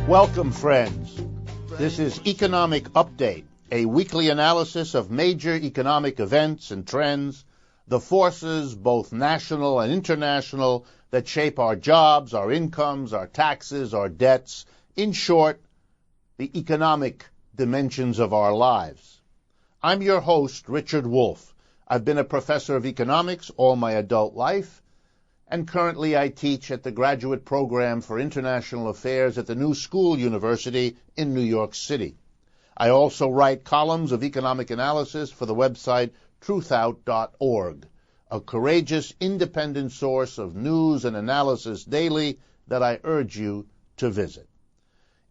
Welcome, friends. This is Economic Update, a weekly analysis of major economic events and trends, the forces, both national and international, that shape our jobs, our incomes, our taxes, our debts, in short, the economic dimensions of our lives. I'm your host, Richard Wolff. I've been a professor of economics all my adult life, and currently I teach at the Graduate Program for International Affairs at the New School University in New York City. I also write columns of economic analysis for the website truthout.org, a courageous, independent source of news and analysis daily that I urge you to visit.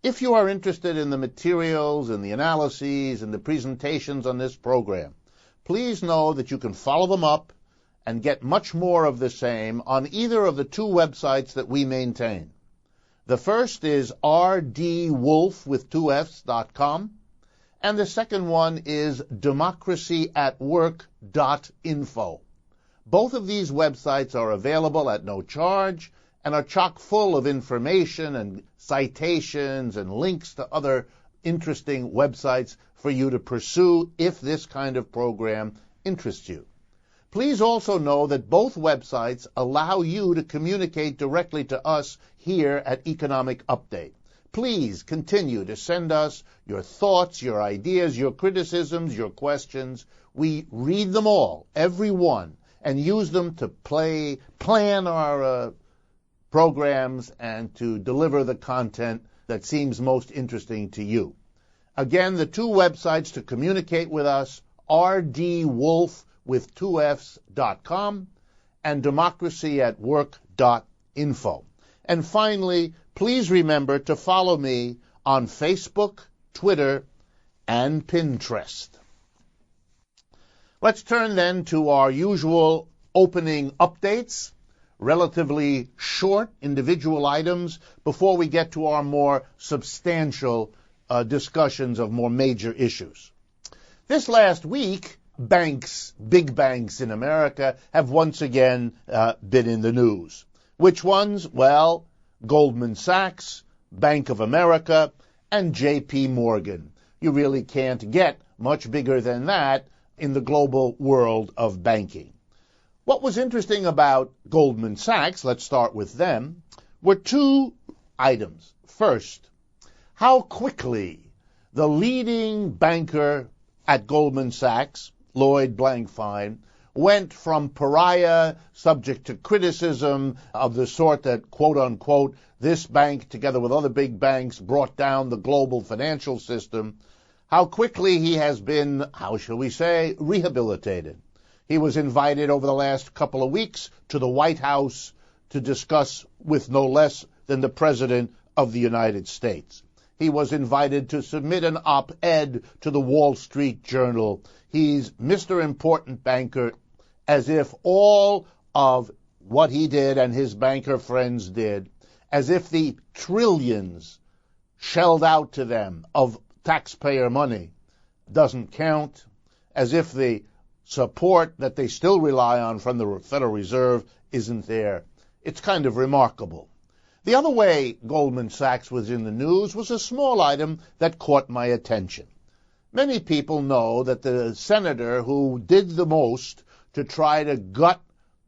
If you are interested in the materials and the analyses and the presentations on this program, please know that you can follow them up and get much more of the same on either of the two websites that we maintain. The first is rdwolf.com, and the second one is democracyatwork.info. Both of these websites are available at no charge and are chock full of information and citations and links to other interesting websites for you to pursue if this kind of program interests you. Please also know that both websites allow you to communicate directly to us here at Economic Update. Please continue to send us your thoughts, your ideas, your criticisms, your questions. We read them all, every one, and use them to plan our programs and to deliver the content that seems most interesting to you. Again, the two websites to communicate with us, rdwolf.com and democracyatwork.info. And finally, please remember to follow me on Facebook, Twitter, and Pinterest. Let's turn then to our usual opening updates, relatively short individual items, before we get to our more substantial discussions of more major issues. This last week, big banks in America have once again been in the news. Which ones? Well, Goldman Sachs, Bank of America, and J.P. Morgan. You really can't get much bigger than that in the global world of banking. What was interesting about Goldman Sachs, let's start with them, were two items. First, how quickly the leading banker at Goldman Sachs, Lloyd Blankfein, went from pariah, subject to criticism of the sort that, quote-unquote, this bank, together with other big banks, brought down the global financial system, how quickly he has been, how shall we say, rehabilitated. He was invited over the last couple of weeks to the White House to discuss with no less than the President of the United States. He was invited to submit an op-ed to the Wall Street Journal. He's Mr. Important Banker, as if all of what he did and his banker friends did, as if the trillions shelled out to them of taxpayer money doesn't count, as if the support that they still rely on from the Federal Reserve isn't there. It's kind of remarkable. The other way Goldman Sachs was in the news was a small item that caught my attention. Many people know that the senator who did the most to try to gut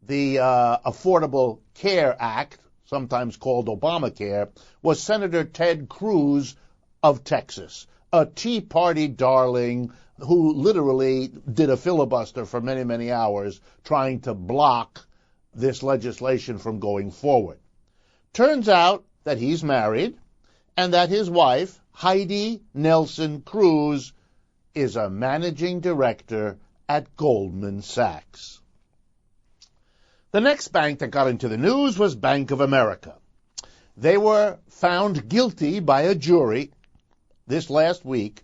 the Affordable Care Act, sometimes called Obamacare, was Senator Ted Cruz of Texas, a Tea Party darling who literally did a filibuster for many, many hours trying to block this legislation from going forward. Turns out that he's married and that his wife, Heidi Nelson Cruz, is a managing director at Goldman Sachs. The next bank that got into the news was Bank of America. They were found guilty by a jury this last week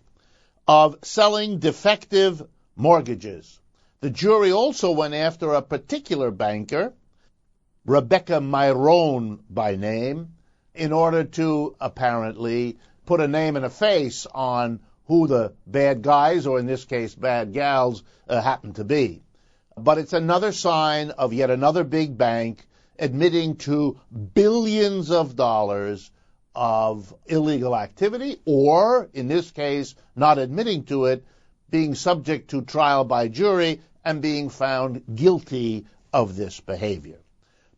of selling defective mortgages. The jury also went after a particular banker, Rebecca Myrone by name, in order to apparently put a name and a face on who the bad guys, or in this case bad gals, happen to be. But it's another sign of yet another big bank admitting to billions of dollars of illegal activity, or, in this case, not admitting to it, being subject to trial by jury and being found guilty of this behavior.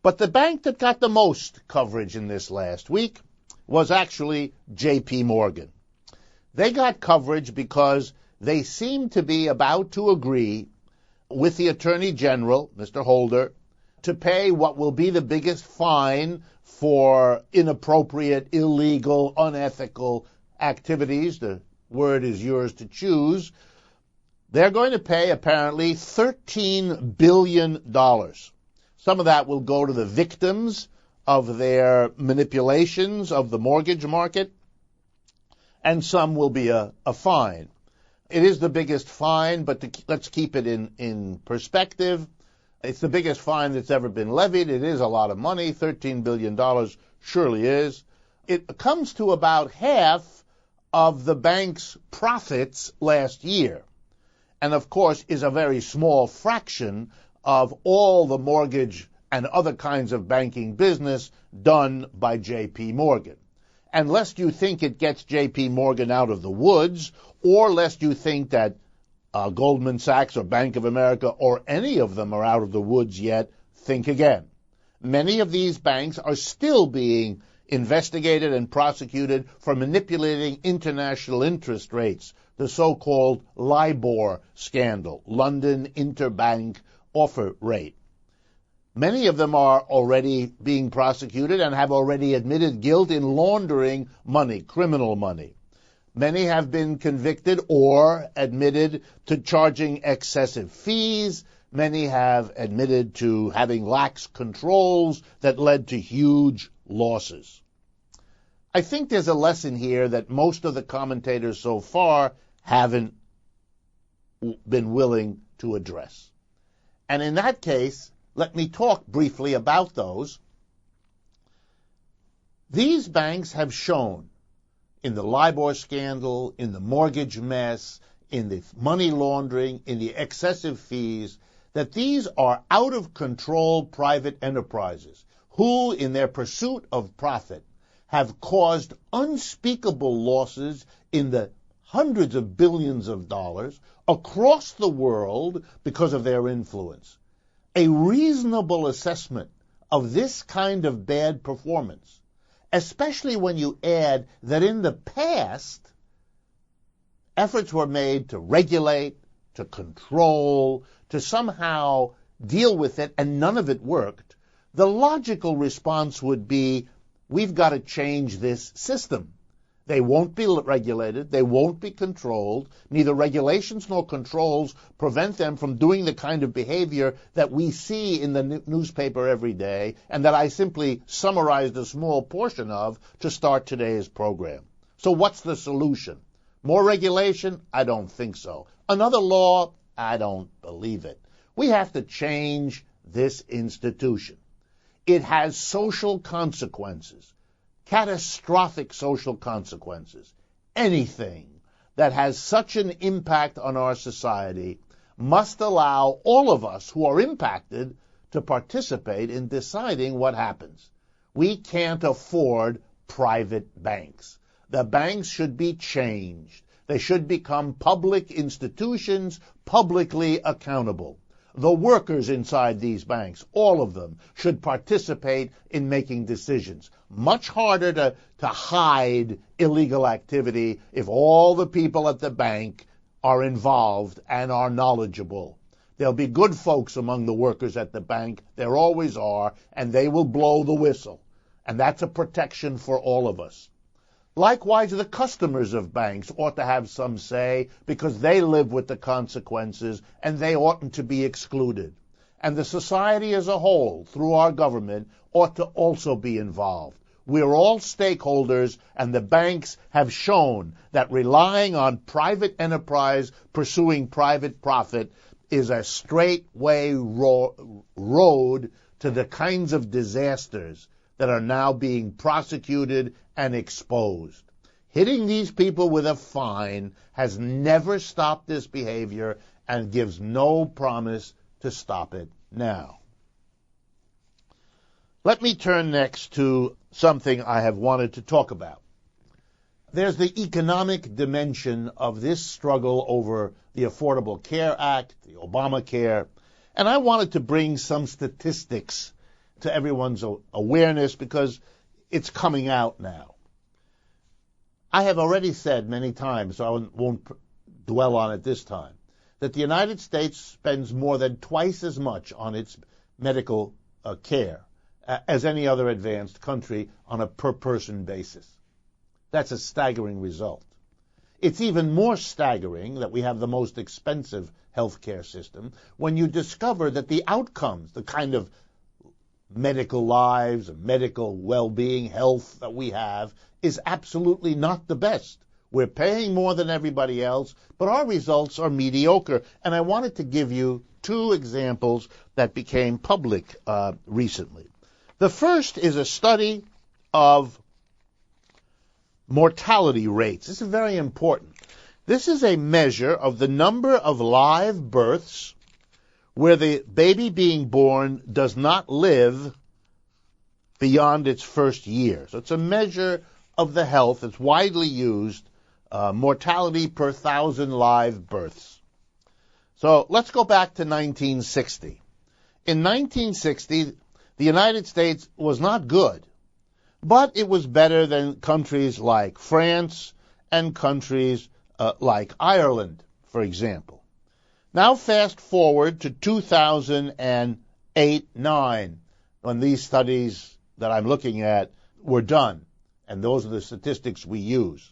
But the bank that got the most coverage in this last week was actually J.P. Morgan. They got coverage because they seemed to be about to agree with the Attorney General, Mr. Holder, to pay what will be the biggest fine for inappropriate, illegal, unethical activities. The word is yours to choose. They're going to pay, apparently, $13 billion. Some of that will go to the victims of their manipulations of the mortgage market, and some will be a fine. It is the biggest fine, but let's keep it in perspective. It's the biggest fine that's ever been levied. It is a lot of money. $13 billion surely is. It comes to about half of the bank's profits last year, and of course is a very small fraction of all the mortgage and other kinds of banking business done by J.P. Morgan. And lest you think it gets J.P. Morgan out of the woods, or lest you think that Goldman Sachs or Bank of America or any of them are out of the woods yet, think again. Many of these banks are still being investigated and prosecuted for manipulating international interest rates, the so-called LIBOR scandal, London Interbank Offer Rate. Many of them are already being prosecuted and have already admitted guilt in laundering money, criminal money. Many have been convicted or admitted to charging excessive fees. Many have admitted to having lax controls that led to huge losses. I think there's a lesson here that most of the commentators so far haven't been willing to address. And in that case, let me talk briefly about those. These banks have shown in the LIBOR scandal, in the mortgage mess, in the money laundering, in the excessive fees, that these are out-of-control private enterprises who, in their pursuit of profit, have caused unspeakable losses in the hundreds of billions of dollars across the world because of their influence. A reasonable assessment of this kind of bad performance, especially when you add that in the past, efforts were made to regulate, to control, to somehow deal with it, and none of it worked, the logical response would be, we've got to change this system. They won't be regulated. They won't be controlled. Neither regulations nor controls prevent them from doing the kind of behavior that we see in the newspaper every day and that I simply summarized a small portion of to start today's program. So what's the solution? More regulation? I don't think so. Another law? I don't believe it. We have to change this institution. It has social consequences. Catastrophic social consequences. Anything that has such an impact on our society must allow all of us who are impacted to participate in deciding what happens. We can't afford private banks. The banks should be changed. They should become public institutions, publicly accountable. The workers inside these banks, all of them, should participate in making decisions. Much harder to hide illegal activity if all the people at the bank are involved and are knowledgeable. There'll be good folks among the workers at the bank. There always are, and they will blow the whistle. And that's a protection for all of us. Likewise, the customers of banks ought to have some say because they live with the consequences and they oughtn't to be excluded. And the society as a whole, through our government, ought to also be involved. We're all stakeholders, and the banks have shown that relying on private enterprise pursuing private profit is a straightway road to the kinds of disasters that are now being prosecuted and exposed. Hitting these people with a fine has never stopped this behavior and gives no promise to stop it now. Let me turn next to something I have wanted to talk about. There's the economic dimension of this struggle over the Affordable Care Act, the Obamacare, and I wanted to bring some statistics to everyone's awareness because it's coming out now. I have already said many times, so I won't dwell on it this time, that the United States spends more than twice as much on its medical care as any other advanced country on a per-person basis. That's a staggering result. It's even more staggering that we have the most expensive healthcare system when you discover that the outcomes, the kind of medical lives, medical well-being, health that we have is absolutely not the best. We're paying more than everybody else, but our results are mediocre. And I wanted to give you two examples that became public recently. The first is a study of mortality rates. This is very important. This is a measure of the number of live births where the baby being born does not live beyond its first year. So it's a measure of the health. It's widely used, mortality per 1,000 live births. So let's go back to 1960. In 1960, the United States was not good, but it was better than countries like France and countries like Ireland, for example. Now fast forward to 2008-9, when these studies that I'm looking at were done, and those are the statistics we use.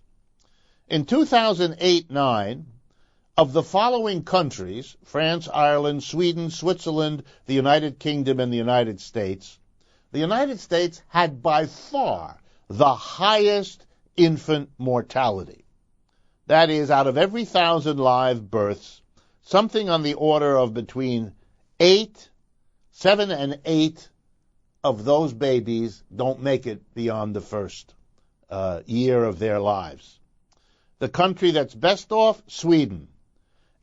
In 2008-9, of the following countries, France, Ireland, Sweden, Switzerland, the United Kingdom, and the United States had by far the highest infant mortality. That is, out of every 1,000 live births, something on the order of between 7 and 8 of those babies don't make it beyond the first year of their lives. The country that's best off, Sweden.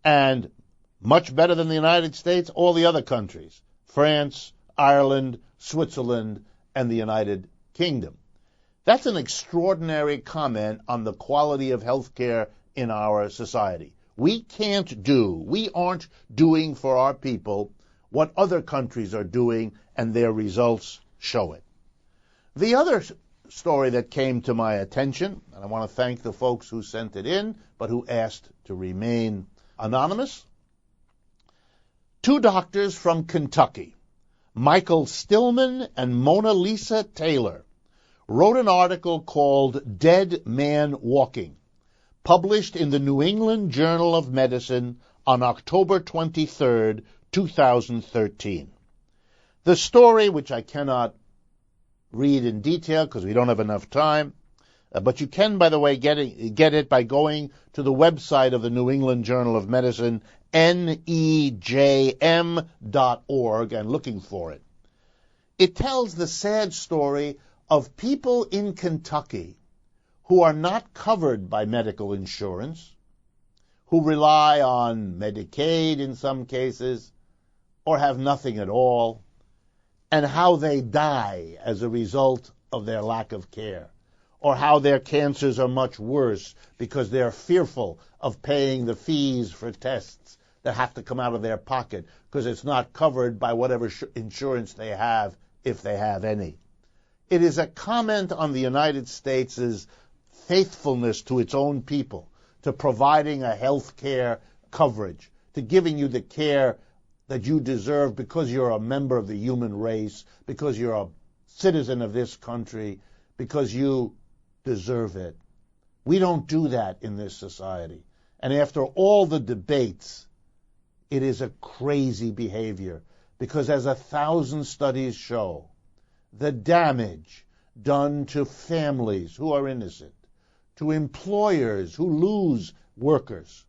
And much better than the United States, all the other countries, France, Ireland, Switzerland, and the United Kingdom. That's an extraordinary comment on the quality of health care in our society. We aren't doing for our people what other countries are doing, and their results show it. The other story that came to my attention, and I want to thank the folks who sent it in, but who asked to remain anonymous. Two doctors from Kentucky, Michael Stillman and Mona Lisa Taylor, wrote an article called Dead Man Walking, published in the New England Journal of Medicine on October 23, 2013. The story, which I cannot read in detail because we don't have enough time, but you can, by the way, get it by going to the website of the New England Journal of Medicine, nejm.org, and looking for it. It tells the sad story of people in Kentucky who are not covered by medical insurance, who rely on Medicaid in some cases, or have nothing at all, and how they die as a result of their lack of care, or how their cancers are much worse because they're fearful of paying the fees for tests that have to come out of their pocket because it's not covered by whatever insurance they have, if they have any. It is a comment on the United States' faithfulness to its own people, to providing a health care coverage, to giving you the care that you deserve because you're a member of the human race, because you're a citizen of this country, because you deserve it. We don't do that in this society. And after all the debates, it is a crazy behavior because, as 1,000 studies show, the damage done to families who are innocent, to employers who lose workers,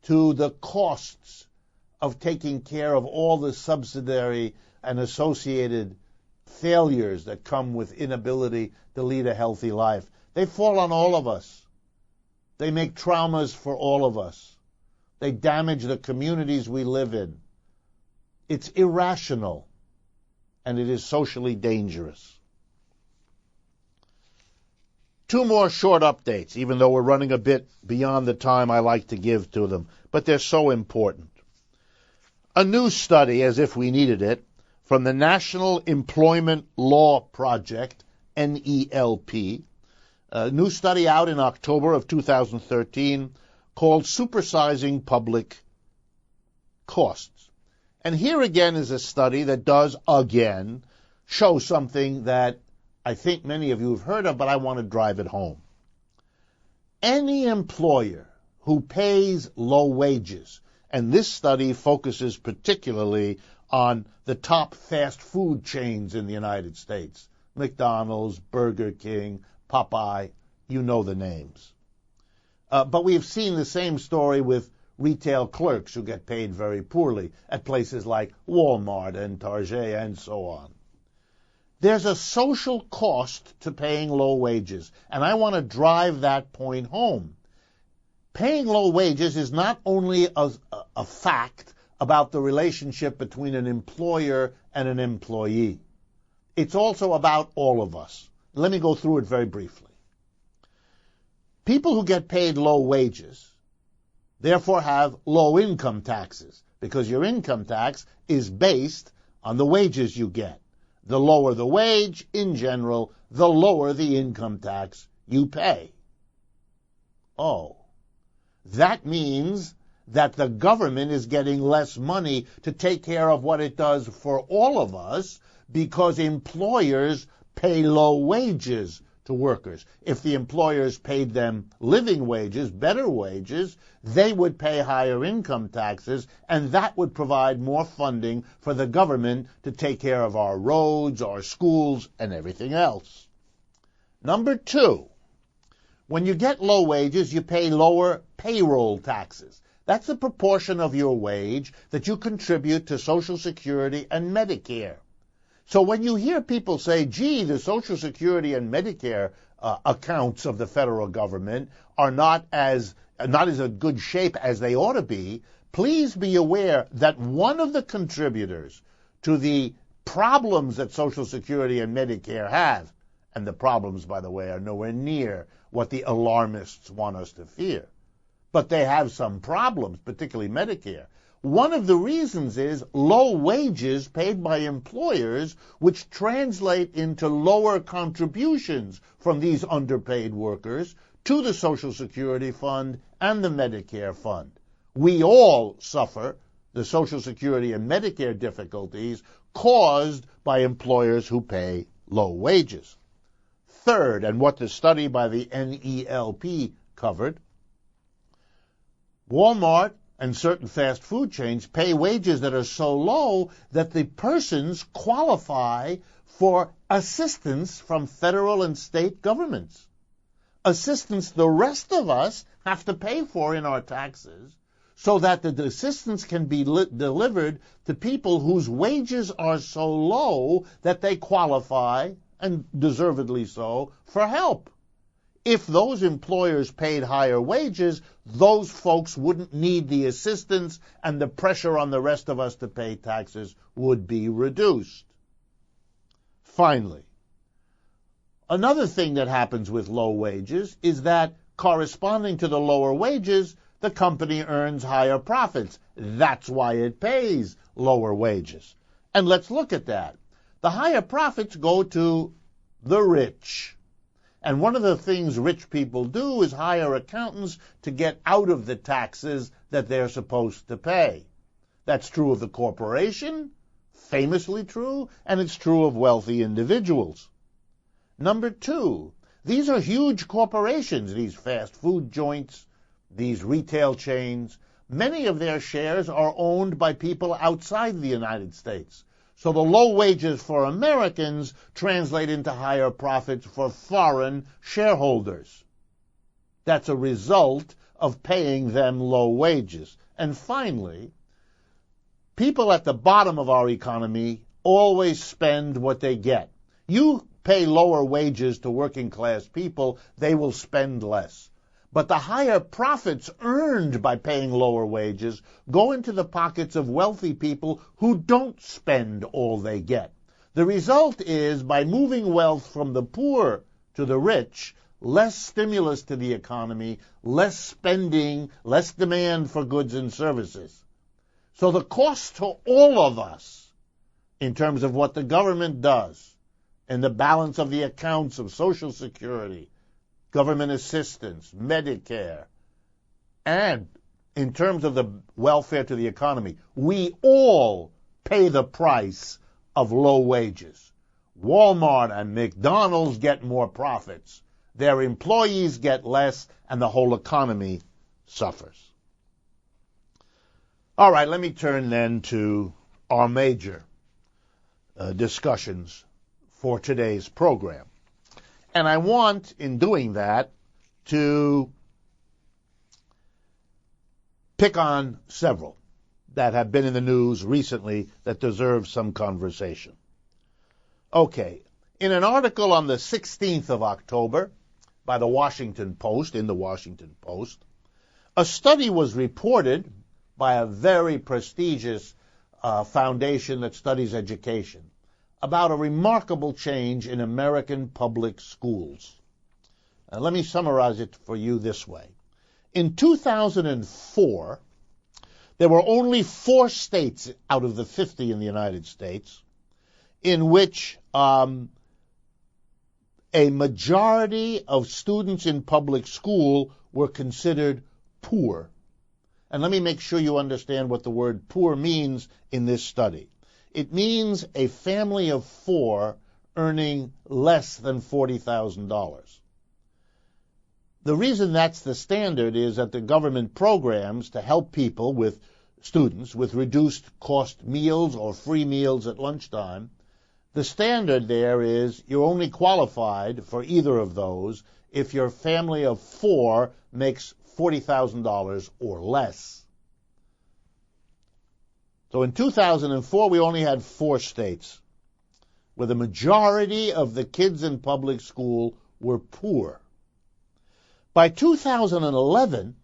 to the costs of taking care of all the subsidiary and associated failures that come with inability to lead a healthy life. They fall on all of us. They make traumas for all of us. They damage the communities we live in. It's irrational. and it is socially dangerous. Two more short updates, even though we're running a bit beyond the time I like to give to them, but they're so important. A new study, as if we needed it, from the National Employment Law Project, NELP, a new study out in October of 2013 called Supersizing Public Costs. And here again is a study that does, again, show something that I think many of you have heard of, but I want to drive it home. Any employer who pays low wages, and this study focuses particularly on the top fast food chains in the United States, McDonald's, Burger King, Popeye, you know the names. But we have seen the same story with retail clerks who get paid very poorly at places like Walmart and Target and so on. There's a social cost to paying low wages, and I want to drive that point home. Paying low wages is not only a fact about the relationship between an employer and an employee. It's also about all of us. Let me go through it very briefly. People who get paid low wages therefore have low income taxes, because your income tax is based on the wages you get. The lower the wage, in general, the lower the income tax you pay. Oh, that means that the government is getting less money to take care of what it does for all of us because employers pay low wages to workers. If the employers paid them living wages, better wages, they would pay higher income taxes, and that would provide more funding for the government to take care of our roads, our schools, and everything else. Number two, when you get low wages, you pay lower payroll taxes. That's the proportion of your wage that you contribute to Social Security and Medicare. So when you hear people say, gee, the Social Security and Medicare accounts of the federal government are not as a good shape as they ought to be, please be aware that one of the contributors to the problems that Social Security and Medicare have, and the problems, by the way, are nowhere near what the alarmists want us to fear, but they have some problems, particularly Medicare. One of the reasons is low wages paid by employers, which translate into lower contributions from these underpaid workers to the Social Security Fund and the Medicare Fund. We all suffer the Social Security and Medicare difficulties caused by employers who pay low wages. Third, and what the study by the NELP covered, Walmart and certain fast food chains pay wages that are so low that the persons qualify for assistance from federal and state governments. Assistance the rest of us have to pay for in our taxes, so that the assistance can be delivered to people whose wages are so low that they qualify, and deservedly so, for help. If those employers paid higher wages, those folks wouldn't need the assistance, and the pressure on the rest of us to pay taxes would be reduced. Finally, another thing that happens with low wages is that, corresponding to the lower wages, the company earns higher profits. That's why it pays lower wages. And let's look at that. The higher profits go to the rich. And one of the things rich people do is hire accountants to get out of the taxes that they're supposed to pay. That's true of the corporation, famously true, and it's true of wealthy individuals. Number two, these are huge corporations, these fast food joints, these retail chains. Many of their shares are owned by people outside the United States. So the low wages for Americans translate into higher profits for foreign shareholders. That's a result of paying them low wages. And finally, people at the bottom of our economy always spend what they get. You pay lower wages to working class people, they will spend less. But the higher profits earned by paying lower wages go into the pockets of wealthy people who don't spend all they get. The result is, by moving wealth from the poor to the rich, less stimulus to the economy, less spending, less demand for goods and services. So the cost to all of us, in terms of what the government does, and the balance of the accounts of Social Security, government assistance, Medicare, and in terms of the welfare to the economy, we all pay the price of low wages. Walmart and McDonald's get more profits. Their employees get less, and the whole economy suffers. All right, let me turn then to our major discussions for today's program. And I want, in doing that, to pick on several that have been in the news recently that deserve some conversation. Okay, in an article on the 16th of October by the Washington Post, in the Washington Post, a study was reported by a very prestigious foundation that studies education about a remarkable change in American public schools. Let me summarize it for you this way. In 2004, there were only 4 states out of the 50 in the United States in which a majority of students in public school were considered poor. And let me make sure you understand what the word poor means in this study. It means a family of 4 earning less than $40,000. The reason that's the standard is that the government programs to help people with students with reduced cost meals or free meals at lunchtime, the standard there is you're only qualified for either of those if your family of 4 makes $40,000 or less. So in 2004, we only had 4 states where the majority of the kids in public school were poor. By 2011,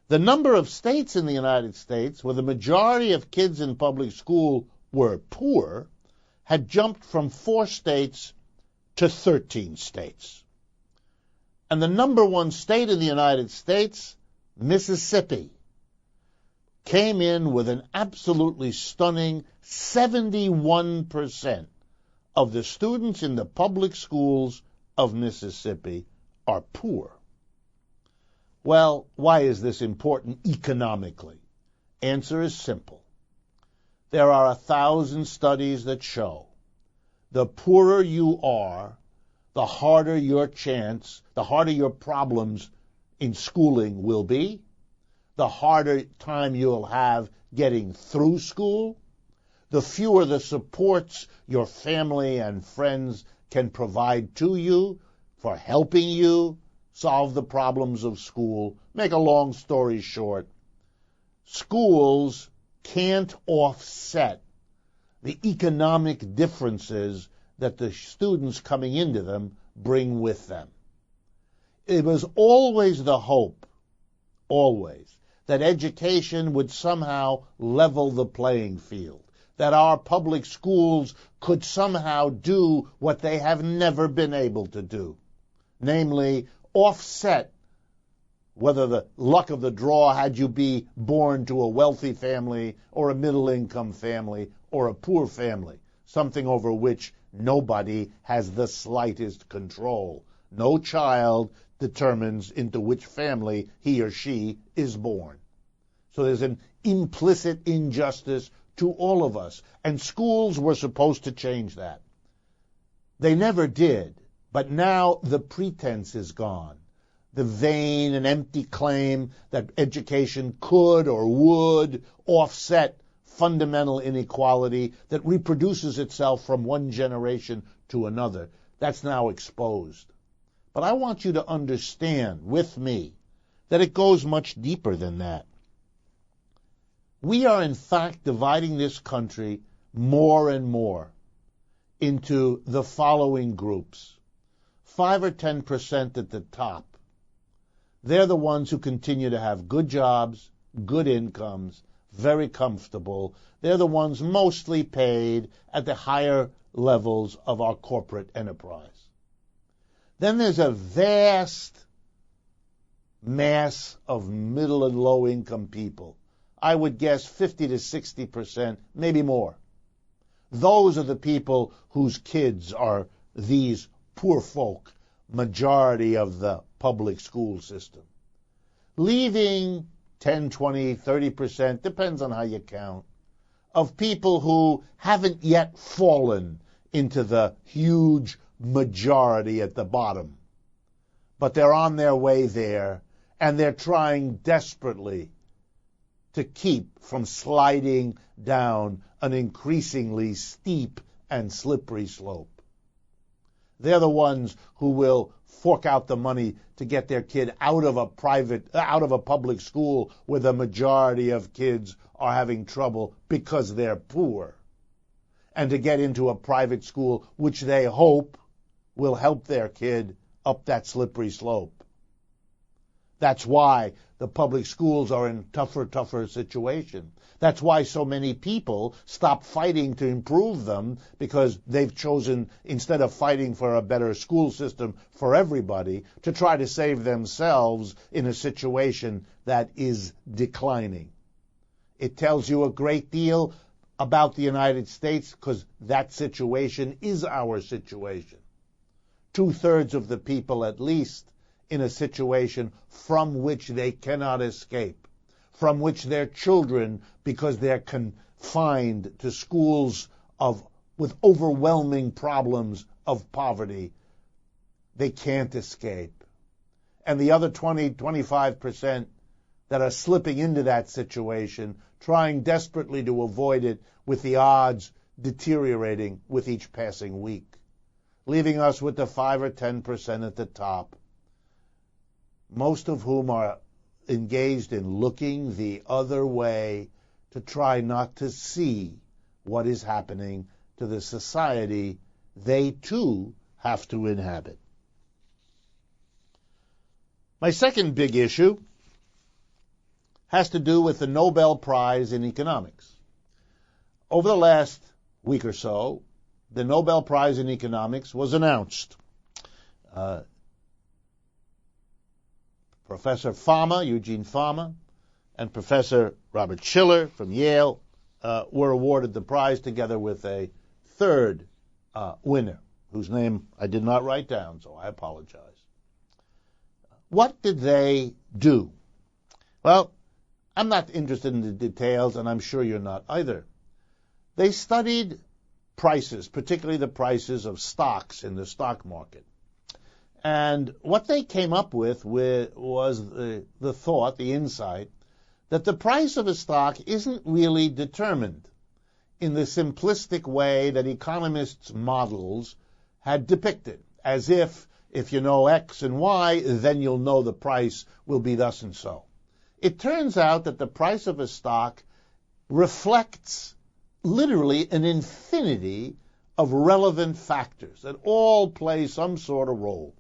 the number of states in the United States where the majority of kids in public school were poor had jumped from 4 states to 13 states. And the number 1 state in the United States, Mississippi, came in with an absolutely stunning 71% of the students in the public schools of Mississippi are poor. Well, why is this important economically? Answer is simple. There are 1,000 studies that show the poorer you are, the harder your problems in schooling will be, the harder time you'll have getting through school, the fewer the supports your family and friends can provide to you for helping you solve the problems of school. Make a long story short, schools can't offset the economic differences that the students coming into them bring with them. It was always the hope, that education would somehow level the playing field, that our public schools could somehow do what they have never been able to do, namely offset whether the luck of the draw had you be born to a wealthy family or a middle-income family or a poor family, something over which nobody has the slightest control. No child determines into which family he or she is born. So there's an implicit injustice to all of us, and schools were supposed to change that. They never did, but now the pretense is gone. The vain and empty claim that education could or would offset fundamental inequality that reproduces itself from one generation to another, that's now exposed. But I want you to understand with me that it goes much deeper than that. We are in fact dividing this country more and more into the following groups. 5 or 10% at the top. They're the ones who continue to have good jobs, good incomes, very comfortable. They're the ones mostly paid at the higher levels of our corporate enterprise. Then there's a vast mass of middle and low income people. I would guess 50 to 60%, maybe more. Those are the people whose kids are these poor folk, majority of the public school system. Leaving 10, 20, 30%, depends on how you count, of people who haven't yet fallen into the huge majority at the bottom. But they're on their way there, and they're trying desperately to keep from sliding down an increasingly steep and slippery slope. They're the ones who will fork out the money to get their kid out of a public school where the majority of kids are having trouble because they're poor, and to get into a private school which they hope will help their kid up that slippery slope. That's why the public schools are in tougher situation. That's why so many people stop fighting to improve them, because they've chosen, instead of fighting for a better school system for everybody, to try to save themselves in a situation that is declining. It tells you a great deal about the United States, because that situation is our situation. 2/3 of the people, at least, in a situation from which they cannot escape, from which their children, because they're confined to schools with overwhelming problems of poverty, they can't escape. And the other 20, 25% that are slipping into that situation, trying desperately to avoid it, with the odds deteriorating with each passing week, leaving us with the 5 or 10% at the top, most of whom are engaged in looking the other way to try not to see what is happening to the society they too have to inhabit. My second big issue has to do with the Nobel Prize in Economics. Over the last week or so, the Nobel Prize in Economics was announced. Professor Fama, Eugene Fama, and Professor Robert Schiller from Yale were awarded the prize, together with a third winner, whose name I did not write down, so I apologize. What did they do? Well, I'm not interested in the details, and I'm sure you're not either. They studied prices, particularly the prices of stocks in the stock market. And what they came up with was the thought, the insight, that the price of a stock isn't really determined in the simplistic way that economists' models had depicted, as if you know X and Y, then you'll know the price will be thus and so. It turns out that the price of a stock reflects literally an infinity of relevant factors that all play some sort of role.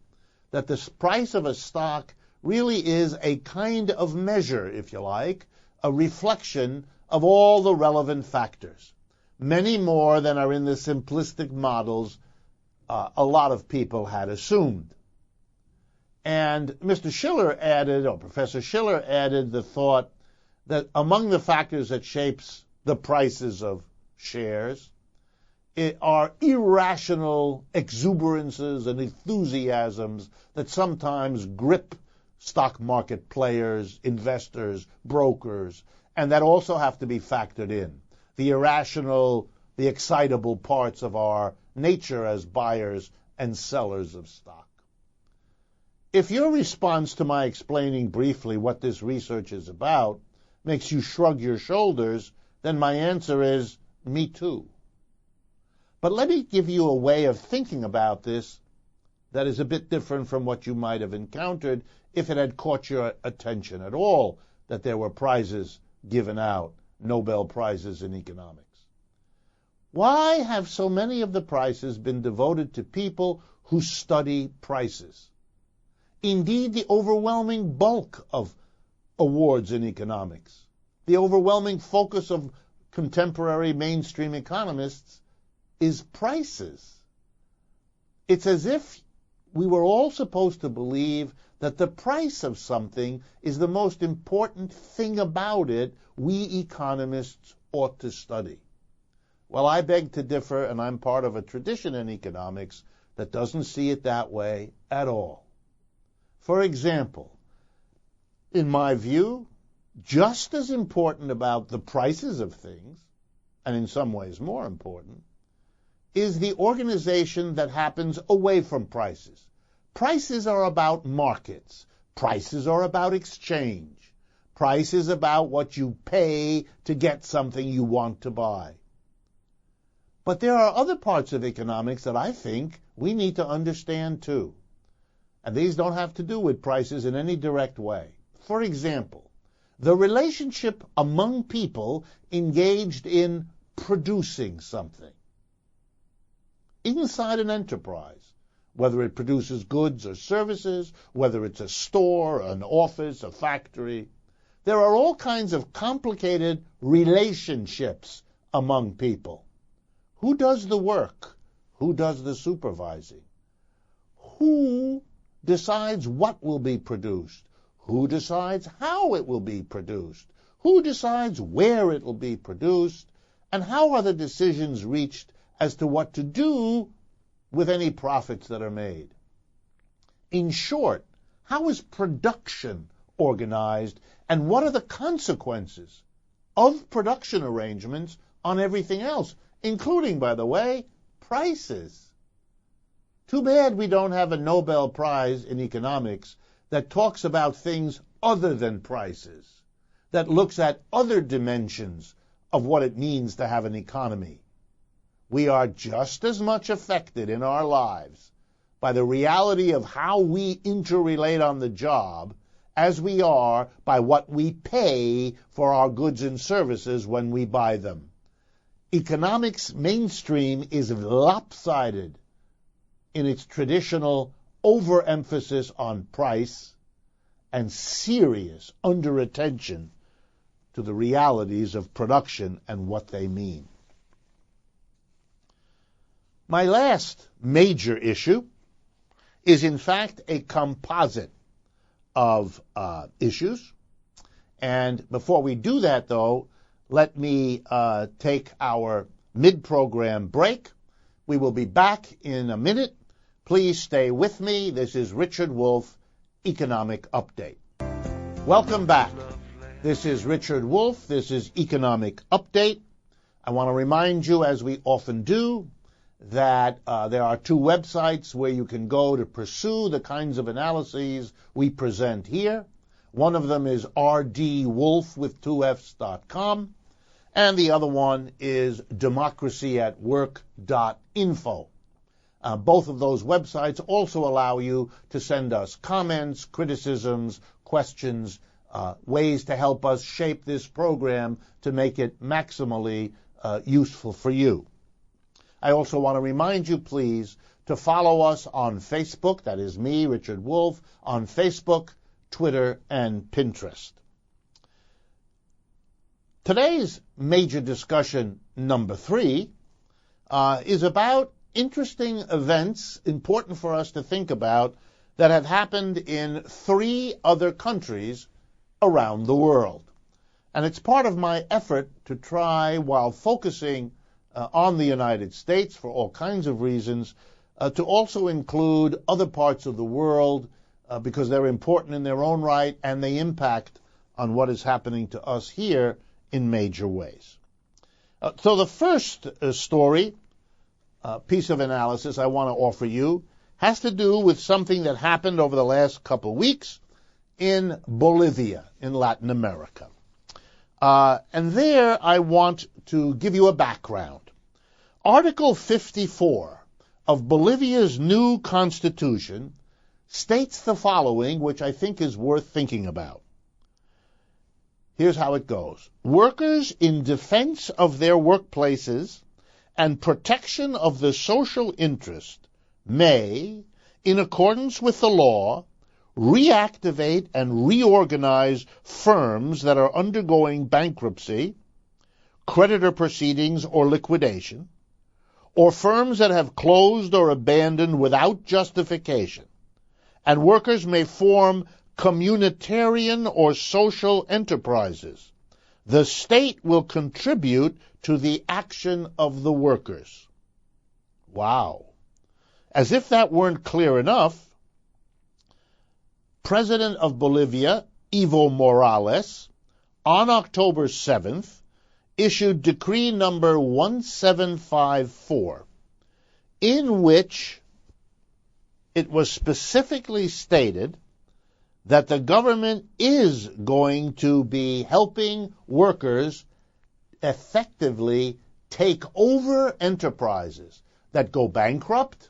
That the price of a stock really is a kind of measure, if you like, a reflection of all the relevant factors, many more than are in the simplistic models a lot of people had assumed. And Mr. Schiller added, or Professor Schiller added, the thought that among the factors that shapes the prices of shares are irrational exuberances and enthusiasms that sometimes grip stock market players, investors, brokers, and that also have to be factored in. The irrational, the excitable parts of our nature as buyers and sellers of stock. If your response to my explaining briefly what this research is about makes you shrug your shoulders, then my answer is, me too. But let me give you a way of thinking about this that is a bit different from what you might have encountered if it had caught your attention at all that there were prizes given out, Nobel Prizes in economics. Why have so many of the prizes been devoted to people who study prices? Indeed, the overwhelming bulk of awards in economics, the overwhelming focus of contemporary mainstream economists is prices. It's as if we were all supposed to believe that the price of something is the most important thing about it we economists ought to study. Well, I beg to differ, and I'm part of a tradition in economics that doesn't see it that way at all. For example, in my view, just as important about the prices of things, and in some ways more important, is the organization that happens away from prices. Prices are about markets. Prices are about exchange. Price is about what you pay to get something you want to buy. But there are other parts of economics that I think we need to understand too. And these don't have to do with prices in any direct way. For example, the relationship among people engaged in producing something. Inside an enterprise, whether it produces goods or services, whether it's a store, an office, a factory, there are all kinds of complicated relationships among people. Who does the work? Who does the supervising? Who decides what will be produced? Who decides how it will be produced? Who decides where it will be produced? And how are the decisions reached as to what to do with any profits that are made? In short, how is production organized, and what are the consequences of production arrangements on everything else, including, by the way, prices? Too bad we don't have a Nobel Prize in economics that talks about things other than prices, that looks at other dimensions of what it means to have an economy. We are just as much affected in our lives by the reality of how we interrelate on the job as we are by what we pay for our goods and services when we buy them. Economics mainstream is lopsided in its traditional overemphasis on price and serious underattention to the realities of production and what they mean. My last major issue is, in fact, a composite of issues. And before we do that, though, let me take our mid-program break. We will be back in a minute. Please stay with me. This is Richard Wolff, Economic Update. Welcome back. This is Richard Wolff. This is Economic Update. I want to remind you, as we often do, that there are two websites where you can go to pursue the kinds of analyses we present here. One of them is rdwolf.com, and the other one is democracyatwork.info. Both of those websites also allow you to send us comments, criticisms, questions, ways to help us shape this program to make it maximally useful for you. I also want to remind you, please, to follow us on Facebook. That is me, Richard Wolff, on Facebook, Twitter, and Pinterest. Today's major discussion, number 3, is about interesting events important for us to think about that have happened in 3 other countries around the world. And it's part of my effort to try, while focusing on the United States for all kinds of reasons, to also include other parts of the world because they're important in their own right and they impact on what is happening to us here in major ways. So the first story, piece of analysis I want to offer you has to do with something that happened over the last couple of weeks in Bolivia, in Latin America. And there I want to give you a background. Article 54 of Bolivia's new constitution states the following, which I think is worth thinking about. Here's how it goes. Workers in defense of their workplaces and protection of the social interest may, in accordance with the law, reactivate and reorganize firms that are undergoing bankruptcy, creditor proceedings, or liquidation, or firms that have closed or abandoned without justification, and workers may form communitarian or social enterprises. The state will contribute to the action of the workers. Wow. As if that weren't clear enough, President of Bolivia, Evo Morales, on October 7th, issued decree number 1754, in which it was specifically stated that the government is going to be helping workers effectively take over enterprises that go bankrupt,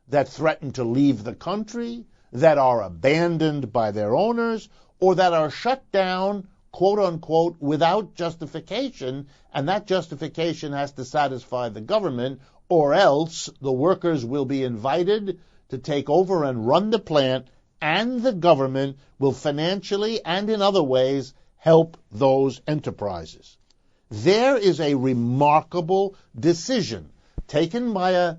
that threaten to leave the country, that are abandoned by their owners, or that are shut down, quote-unquote, without justification, and that justification has to satisfy the government, or else the workers will be invited to take over and run the plant, and the government will financially and in other ways help those enterprises. There is a remarkable decision taken by a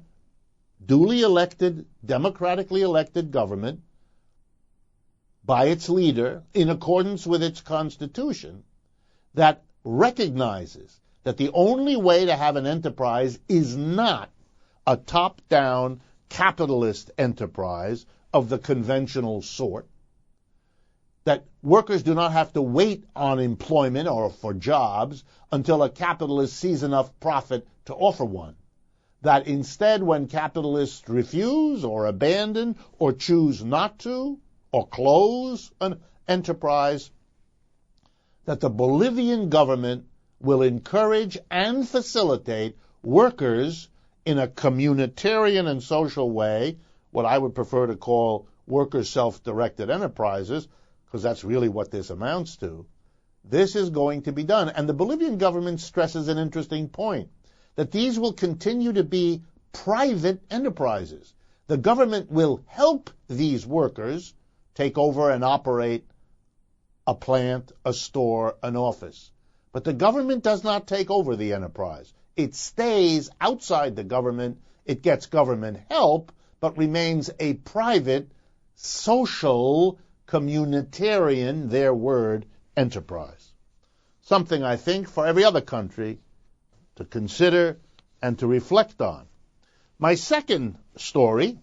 duly elected, democratically elected government by its leader in accordance with its constitution that recognizes that the only way to have an enterprise is not a top-down capitalist enterprise of the conventional sort, that workers do not have to wait on employment or for jobs until a capitalist sees enough profit to offer one, that instead when capitalists refuse or abandon or choose not to or close an enterprise, that the Bolivian government will encourage and facilitate workers in a communitarian and social way, what I would prefer to call worker self-directed enterprises, because that's really what this amounts to. This is going to be done. And the Bolivian government stresses an interesting point, that these will continue to be private enterprises. The government will help these workers take over and operate a plant, a store, an office. But the government does not take over the enterprise. It stays outside the government. It gets government help, but remains a private, social, communitarian, their word, enterprise. Something, I think, for every other country to consider and to reflect on. My second story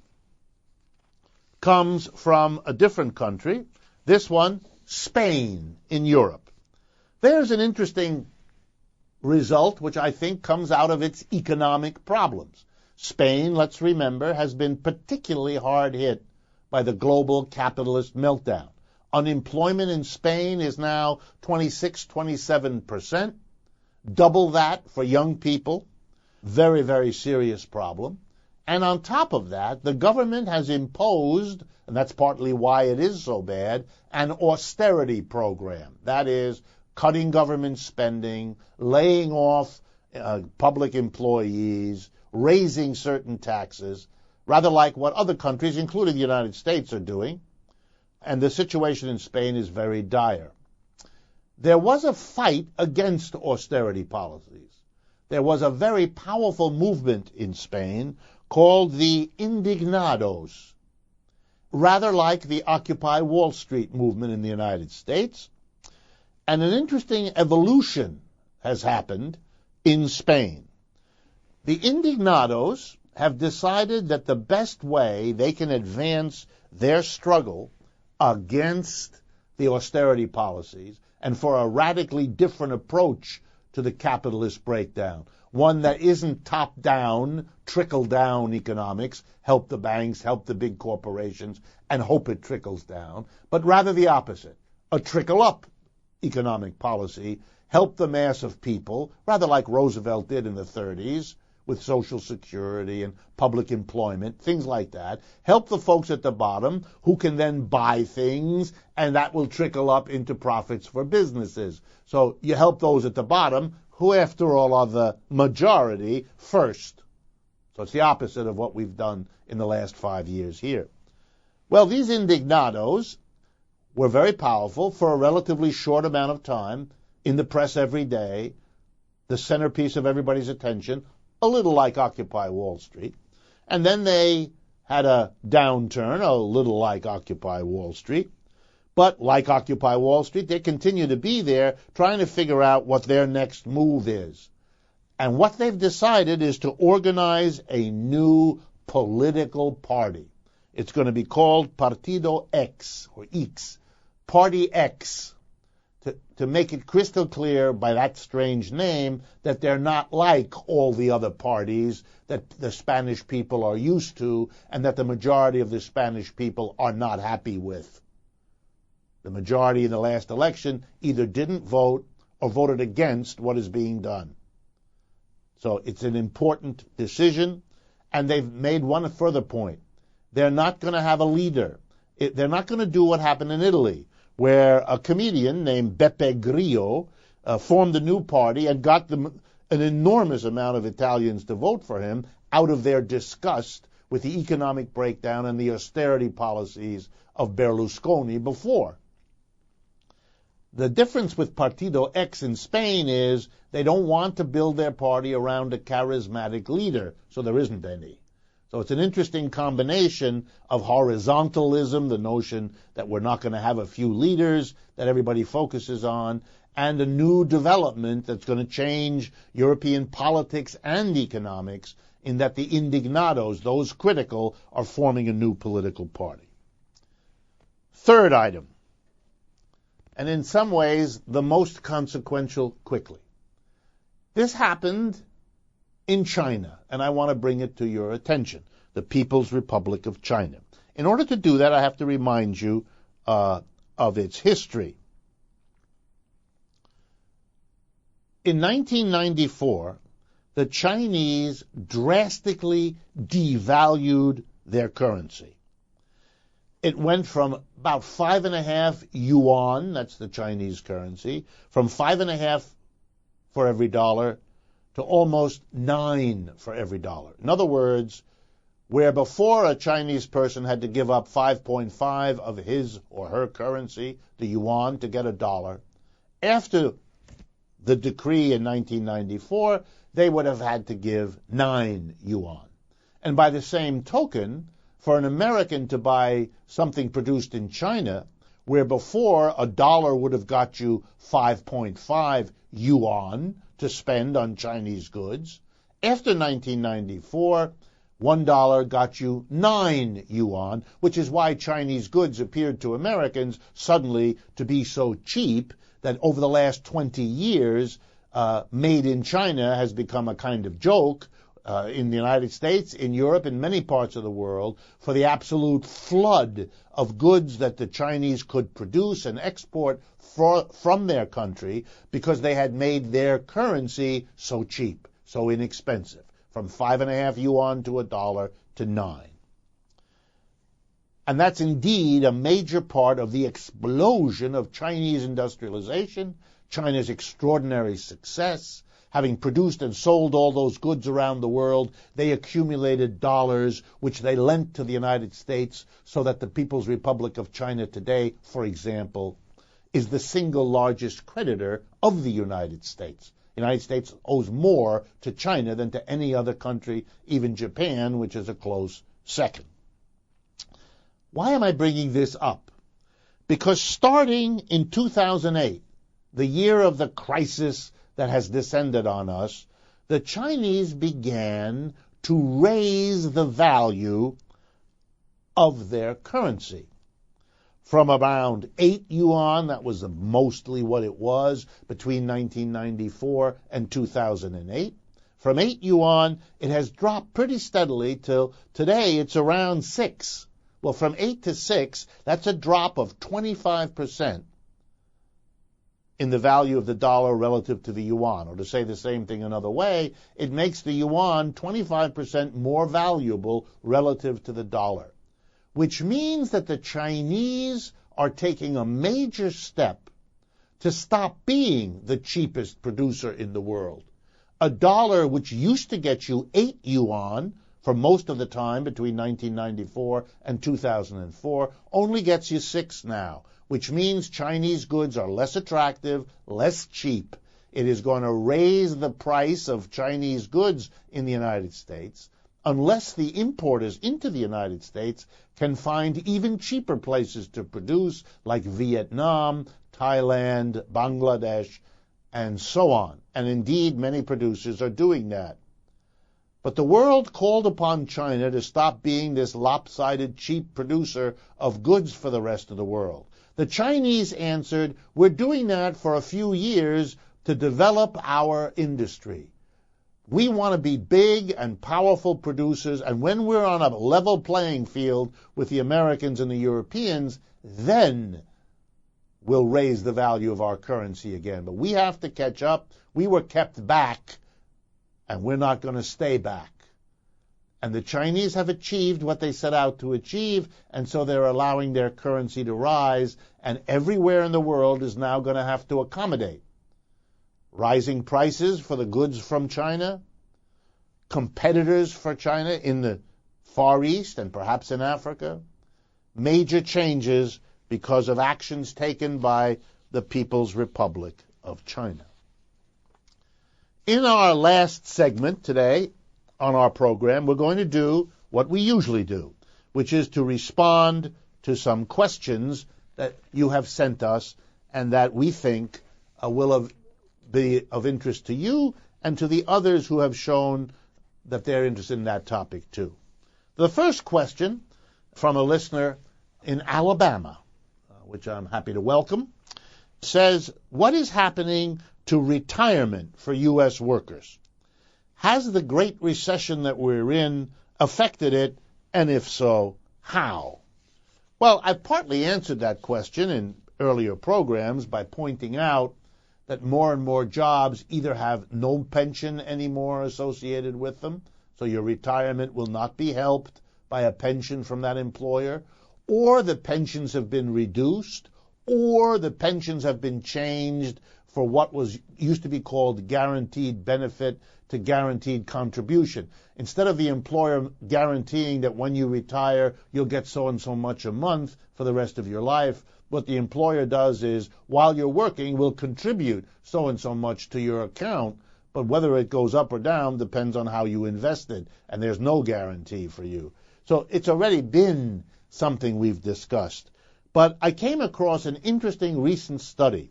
comes from a different country. This one, Spain in Europe. There's an interesting result which I think comes out of its economic problems. Spain, let's remember, has been particularly hard hit by the global capitalist meltdown. Unemployment in Spain is now 26-27%, double that for young people. Very, very serious problem. And on top of that, the government has imposed, and that's partly why it is so bad, an austerity program. That is, cutting government spending, laying off public employees, raising certain taxes, rather like what other countries, including the United States, are doing. And the situation in Spain is very dire. There was a fight against austerity policies. There was a very powerful movement in Spain called the indignados, rather like the Occupy Wall Street movement in the United States. And an interesting evolution has happened in Spain. The indignados have decided that the best way they can advance their struggle against the austerity policies and for a radically different approach to the capitalist breakdown, one that isn't top-down, trickle-down economics, help the banks, help the big corporations, and hope it trickles down, but rather the opposite, a trickle-up economic policy, help the mass of people, rather like Roosevelt did in the 30s, with Social Security and public employment, things like that. Help the folks at the bottom who can then buy things, and that will trickle up into profits for businesses. So you help those at the bottom, who after all are the majority, first. So it's the opposite of what we've done in the last 5 years here. Well, these indignados were very powerful for a relatively short amount of time in the press every day, the centerpiece of everybody's attention, a little like Occupy Wall Street. And then they had a downturn, a little like Occupy Wall Street. But like Occupy Wall Street, they continue to be there trying to figure out what their next move is. And what they've decided is to organize a new political party. It's going to be called Partido X, or X, Party X, to make it crystal clear by that strange name that they're not like all the other parties that the Spanish people are used to and that the majority of the Spanish people are not happy with. The majority in the last election either didn't vote or voted against what is being done. So it's an important decision, and they've made one further point. They're not going to have a leader. They're not going to do what happened in Italy, where a comedian named Beppe Grillo formed a new party and got an enormous amount of Italians to vote for him out of their disgust with the economic breakdown and the austerity policies of Berlusconi before. The difference with Partido X in Spain is they don't want to build their party around a charismatic leader, so there isn't any. So it's an interesting combination of horizontalism, the notion that we're not going to have a few leaders that everybody focuses on, and a new development that's going to change European politics and economics in that the indignados, those critical, are forming a new political party. Third item, and in some ways the most consequential quickly. This happened in China, and I want to bring it to your attention, the People's Republic of China. In order to do that, I have to remind you of its history. In 1994, the Chinese drastically devalued their currency. It went from about 5.5 yuan, that's the Chinese currency, from 5.5 for every dollar to almost 9 for every dollar. In other words, where before a Chinese person had to give up 5.5 of his or her currency, the yuan, to get a dollar, after the decree in 1994, they would have had to give 9 yuan. And by the same token, for an American to buy something produced in China, where before a dollar would have got you 5.5 yuan to spend on Chinese goods, after 1994, $1 got you 9 yuan, which is why Chinese goods appeared to Americans suddenly to be so cheap that over the last 20 years, made in China has become a kind of joke in the United States, in Europe, in many parts of the world, for the absolute flood of goods that the Chinese could produce and export from their country because they had made their currency so cheap, so inexpensive, from 5.5 yuan to $1 to 9. And that's indeed a major part of the explosion of Chinese industrialization, China's extraordinary success. Having produced and sold all those goods around the world, they accumulated dollars which they lent to the United States so that the People's Republic of China today, for example, is the single largest creditor of the United States. The United States owes more to China than to any other country, even Japan, which is a close second. Why am I bringing this up? Because starting in 2008, the year of the crisis that has descended on us, the Chinese began to raise the value of their currency. From around 8 yuan, that was mostly what it was between 1994 and 2008. From 8 yuan, it has dropped pretty steadily till today it's around 6. Well, from 8 to 6, that's a drop of 25% in the value of the dollar relative to the yuan. Or to say the same thing another way, it makes the yuan 25% more valuable relative to the dollar, which means that the Chinese are taking a major step to stop being the cheapest producer in the world. A dollar which used to get you 8 yuan for most of the time between 1994 and 2004 only gets you 6 now, which means Chinese goods are less attractive, less cheap. It is going to raise the price of Chinese goods in the United States unless the importers into the United States can find even cheaper places to produce, like Vietnam, Thailand, Bangladesh, and so on. And indeed, many producers are doing that. But the world called upon China to stop being this lopsided, cheap producer of goods for the rest of the world. The Chinese answered, we're doing that for a few years to develop our industry. We want to be big and powerful producers, and when we're on a level playing field with the Americans and the Europeans, then we'll raise the value of our currency again. But we have to catch up. We were kept back, and we're not going to stay back. And the Chinese have achieved what they set out to achieve, and so they're allowing their currency to rise, and everywhere in the world is now going to have to accommodate rising prices for the goods from China, competitors for China in the Far East and perhaps in Africa, major changes because of actions taken by the People's Republic of China. In our last segment today on our program, we're going to do what we usually do, which is to respond to some questions that you have sent us and that we think will be of interest to you and to the others who have shown that they're interested in that topic too. The first question from a listener in Alabama, which I'm happy to welcome, says, what is happening to retirement for U.S. workers? Has the Great Recession that we're in affected it, and if so, how? Well, I've partly answered that question in earlier programs by pointing out that more and more jobs either have no pension anymore associated with them, so your retirement will not be helped by a pension from that employer, or the pensions have been reduced, or the pensions have been changed for what used to be called guaranteed benefit to guaranteed contribution. Instead of the employer guaranteeing that when you retire, you'll get so and so much a month for the rest of your life, what the employer does is, while you're working, will contribute so and so much to your account, but whether it goes up or down depends on how you invested, and there's no guarantee for you. So it's already been something we've discussed. But I came across an interesting recent study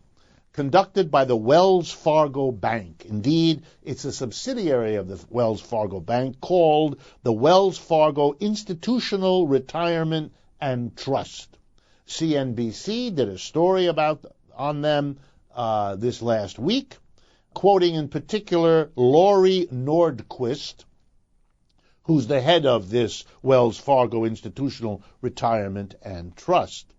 conducted by the Wells Fargo Bank. Indeed, it's a subsidiary of the Wells Fargo Bank called the Wells Fargo Institutional Retirement and Trust. CNBC did a story on them this last week, quoting in particular Lori Nordquist, who's the head of this Wells Fargo Institutional Retirement and Trust.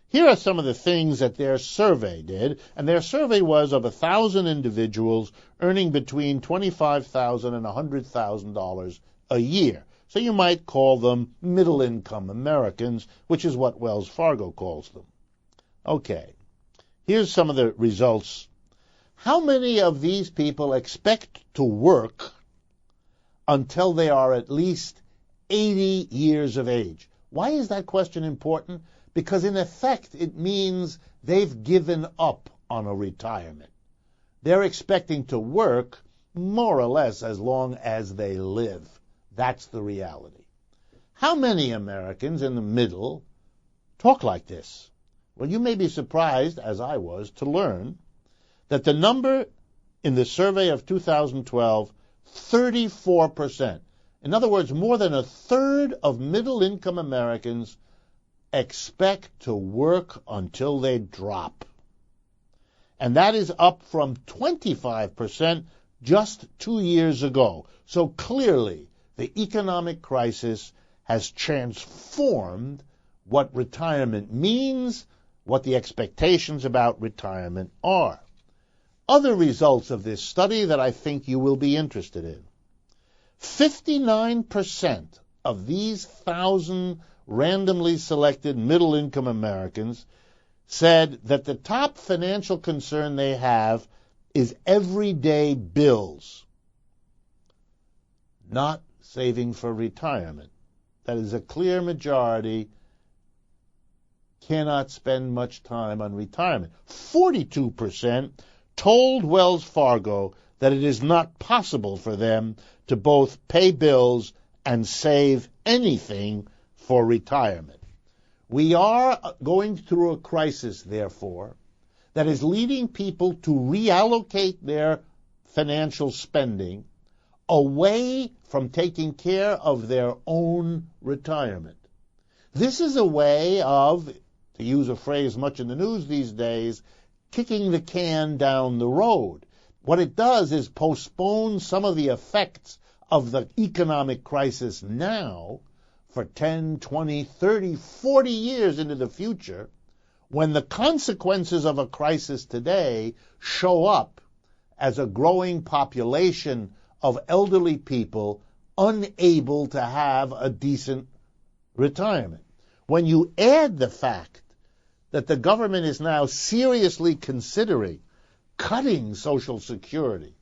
Here are some of the things that their survey did, and their survey was of 1,000 individuals earning between $25,000 and $100,000 a year. So you might call them middle-income Americans, which is what Wells Fargo calls them. Okay, here's some of the results. How many of these people expect to work until they are at least 80 years of age? Why is that question important? Because in effect, it means they've given up on a retirement. They're expecting to work more or less as long as they live. That's the reality. How many Americans in the middle talk like this? Well, you may be surprised, as I was, to learn that the number in the survey of 2012, 34%. In other words, more than a third of middle-income Americans expect to work until they drop. And that is up from 25% just 2 years ago. So clearly, the economic crisis has transformed what retirement means, what the expectations about retirement are. Other results of this study that I think you will be interested in. 59% of these 1,000 randomly selected middle-income Americans said that the top financial concern they have is everyday bills, not saving for retirement. That is, a clear majority cannot spend much time on retirement. 42% told Wells Fargo that it is not possible for them to both pay bills and save anything for retirement. We are going through a crisis, therefore, that is leading people to reallocate their financial spending away from taking care of their own retirement. This is a way of, to use a phrase much in the news these days, kicking the can down the road. What it does is postpone some of the effects of the economic crisis now for 10, 20, 30, 40 years into the future, when the consequences of a crisis today show up as a growing population of elderly people unable to have a decent retirement. When you add the fact that the government is now seriously considering cutting Social Security,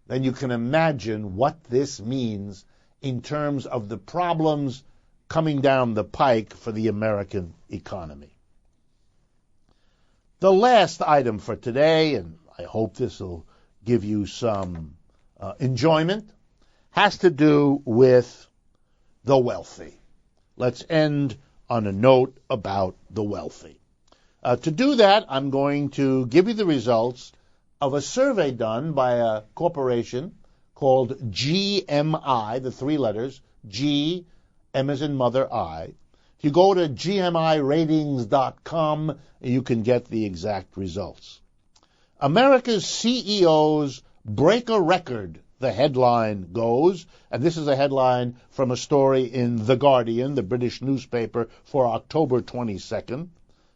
then you can imagine what this means in terms of the problems coming down the pike for the American economy. The last item for today, and I hope this will give you some enjoyment, has to do with the wealthy. Let's end on a note about the wealthy. To do that, I'm going to give you the results of a survey done by a corporation called GMI, the three letters, G, M as in mother, I. If you go to gmiratings.com, you can get the exact results. America's CEOs break a record, the headline goes, and this is a headline from a story in The Guardian, the British newspaper, for October 22nd,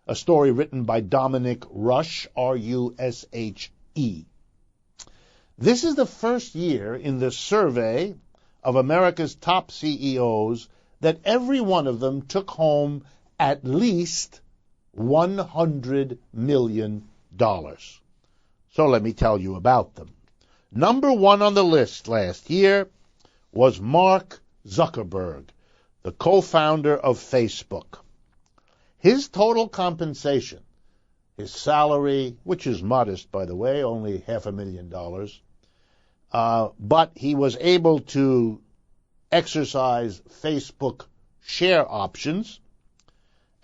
a story written by Dominic Rush, R-U-S-H-E. This is the first year in the survey of America's top CEOs that every one of them took home at least $100 million. So let me tell you about them. Number one on the list last year was Mark Zuckerberg, the co-founder of Facebook. His total compensation, his salary, which is modest, by the way, only $500,000, but he was able to exercise Facebook share options,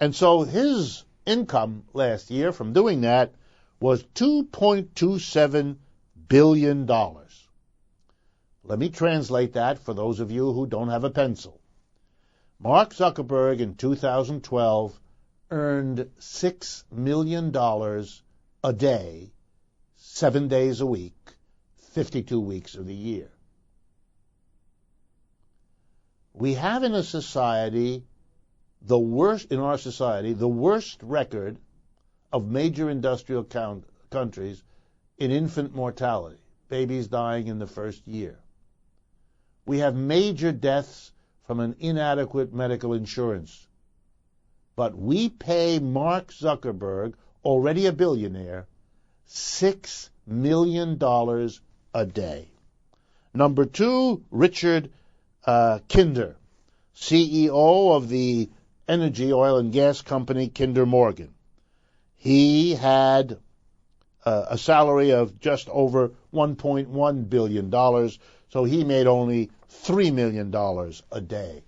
and so his income last year from doing that was $2.27 billion. Let me translate that for those of you who don't have a pencil. Mark Zuckerberg in 2012 earned $6 million a day, 7 days a week, 52 weeks of the year. We have in our society the worst record of major industrial countries in infant mortality, babies dying in the first year. We have major deaths from an inadequate medical insurance. But we pay Mark Zuckerberg, already a billionaire, $6 million a day. Number two, Richard Kinder, CEO of the energy, oil, and gas company Kinder Morgan. He had a salary of just over $1.1 billion, so he made only $3 million a day.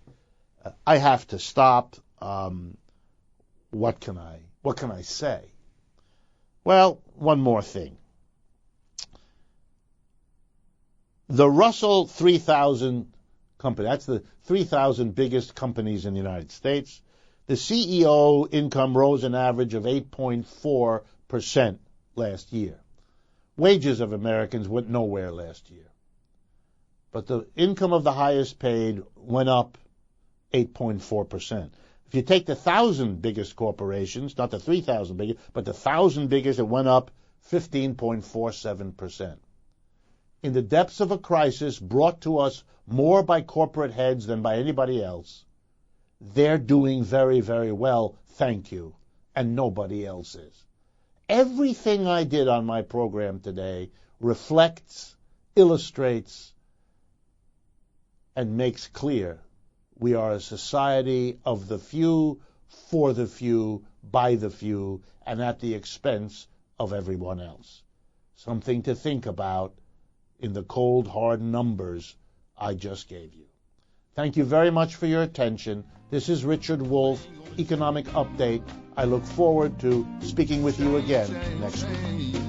I have to stop. What can I say? Well, one more thing. The Russell 3000 company, that's the 3,000 biggest companies in the United States, the CEO income rose an average of 8.4% last year. Wages of Americans went nowhere last year. But the income of the highest paid went up 8.4%. If you take the 1,000 biggest corporations, not the 3,000 biggest, but the 1,000 biggest, it went up 15.47%. In the depths of a crisis brought to us more by corporate heads than by anybody else, they're doing very, very well, thank you, and nobody else is. Everything I did on my program today reflects, illustrates, and makes clear we are a society of the few, for the few, by the few, and at the expense of everyone else. Something to think about in the cold, hard numbers I just gave you. Thank you very much for your attention. This is Richard Wolff, Economic Update. I look forward to speaking with you again next week.